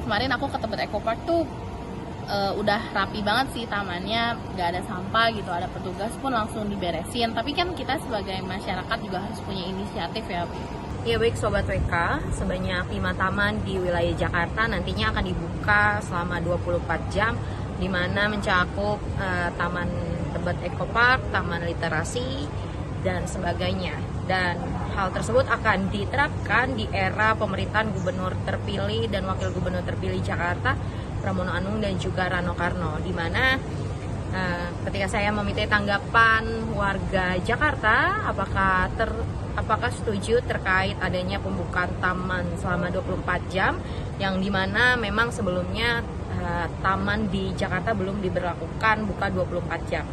kemarin aku ke Tebet Eco Park tuh udah rapi banget sih tamannya, nggak ada sampah gitu, ada petugas pun langsung diberesin. Tapi kan kita sebagai masyarakat juga harus punya inisiatif ya. Ya baik Sobat WK, sebanyak 5 taman di wilayah Jakarta nantinya akan dibuka selama 24 jam, di mana mencakup Taman Tebet Eco Park, Taman Literasi, dan sebagainya. Dan hal tersebut akan diterapkan di era pemerintahan Gubernur terpilih dan Wakil Gubernur terpilih Jakarta, Pramono Anung dan juga Rano Karno, di mana ketika saya meminta tanggapan warga Jakarta apakah setuju terkait adanya pembukaan taman selama 24 jam, yang dimana memang sebelumnya taman di Jakarta belum diberlakukan buka 24 jam.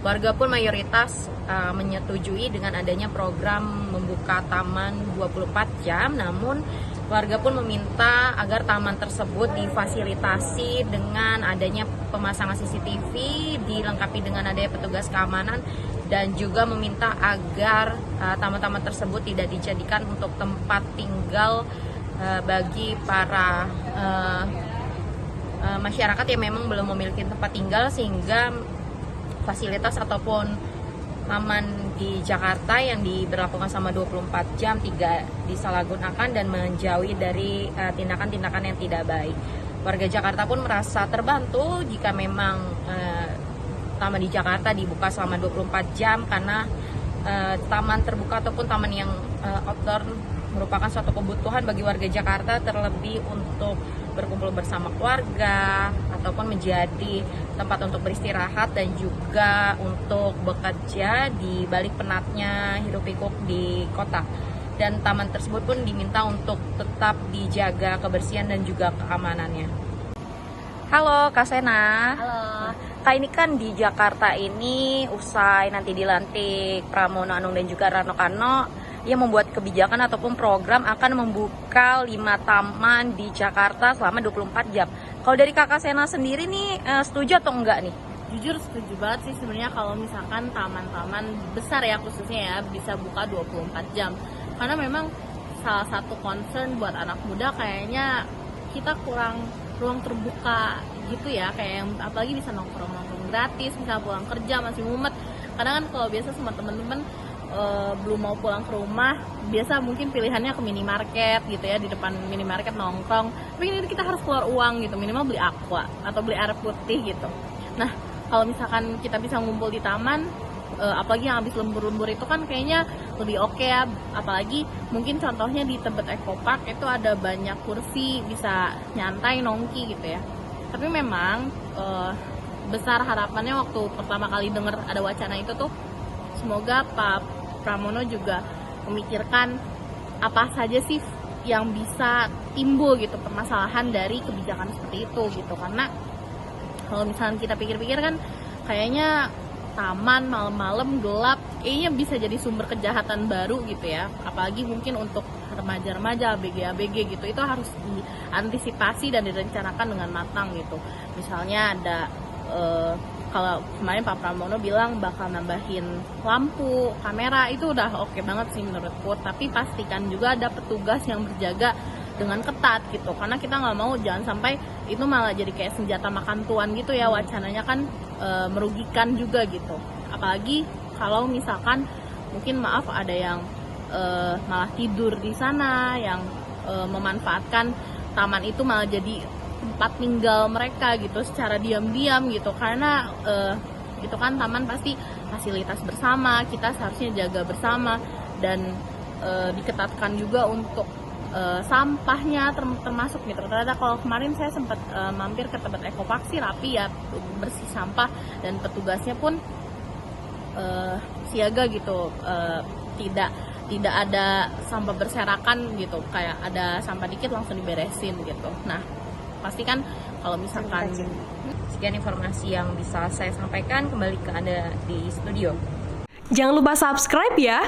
Warga pun mayoritas menyetujui dengan adanya program membuka taman 24 jam, namun warga pun meminta agar taman tersebut difasilitasi dengan adanya pemasangan CCTV, dilengkapi dengan adanya petugas keamanan, dan juga meminta agar taman-taman tersebut tidak dijadikan untuk tempat tinggal bagi para masyarakat yang memang belum memiliki tempat tinggal, sehingga fasilitas ataupun taman di Jakarta yang diberlakukan selama 24 jam tidak disalahgunakan dan menjauhi dari tindakan-tindakan yang tidak baik. Warga Jakarta pun merasa terbantu jika memang taman di Jakarta dibuka selama 24 jam, karena taman terbuka ataupun taman yang outdoor merupakan suatu kebutuhan bagi warga Jakarta, terlebih untuk berkumpul bersama keluarga ataupun menjadi tempat untuk beristirahat dan juga untuk bekerja di balik penatnya hiruk-pikuk di kota. Dan taman tersebut pun diminta untuk tetap dijaga kebersihan dan juga keamanannya. Halo Kak Sena. Halo. Kak, ini kan di Jakarta ini usai nanti dilantik Pramono Anung dan juga Rano Karno, yang membuat kebijakan ataupun program akan membuka 5 taman di Jakarta selama 24 jam. Kalau dari Kakak Sena sendiri nih, setuju atau enggak nih? Jujur setuju banget sih sebenarnya kalau misalkan taman-taman besar ya khususnya ya bisa buka 24 jam. Karena memang salah satu concern buat anak muda kayaknya kita kurang ruang terbuka gitu ya, kayak yang apalagi bisa nongkrong-nongkrong gratis, bisa pulang kerja masih mumet. Kadang kan kalau biasa sama temen-temen belum mau pulang ke rumah, biasa mungkin pilihannya ke minimarket gitu ya, di depan minimarket nongkrong. Tapi ini kita harus keluar uang gitu, minimal beli aqua atau beli air putih gitu. Nah, kalau misalkan kita bisa ngumpul di taman, apalagi yang habis lembur-lembur itu kan kayaknya lebih oke ya. Apalagi mungkin contohnya di Tebet Eco Park itu ada banyak kursi, bisa nyantai nongki gitu ya. Tapi memang besar harapannya waktu pertama kali dengar ada wacana itu tuh, semoga Pak Pramono juga memikirkan apa saja sih yang bisa timbul gitu permasalahan dari kebijakan seperti itu gitu. Karena kalau misalnya kita pikir-pikir kan kayaknya taman malam-malam gelap kayaknya bisa jadi sumber kejahatan baru gitu ya. Apalagi mungkin untuk remaja-remaja, ABG gitu, itu harus diantisipasi dan direncanakan dengan matang gitu. Misalnya ada kalau kemarin Pak Pramono bilang bakal nambahin lampu, kamera, itu udah oke banget sih menurutku. Tapi pastikan juga ada petugas yang berjaga dengan ketat gitu, karena kita nggak mau jangan sampai itu malah jadi kayak senjata makan tuan gitu ya. Wacananya kan merugikan juga gitu. Apalagi kalau misalkan mungkin maaf ada yang malah tidur di sana, yang memanfaatkan taman itu malah jadi tempat tinggal mereka gitu secara diam-diam gitu. Karena itu kan taman pasti fasilitas bersama, kita seharusnya jaga bersama, dan diketatkan juga untuk sampahnya termasuk gitu. Ternyata kalau kemarin saya sempat mampir ke Tebet Eco Park sih rapi ya, bersih sampah, dan petugasnya pun siaga gitu, tidak ada sampah berserakan gitu, kayak ada sampah dikit langsung diberesin gitu. Nah, pastikan kalau misalkan sekian informasi yang bisa saya sampaikan, kembali ke Anda di studio. Jangan lupa subscribe ya.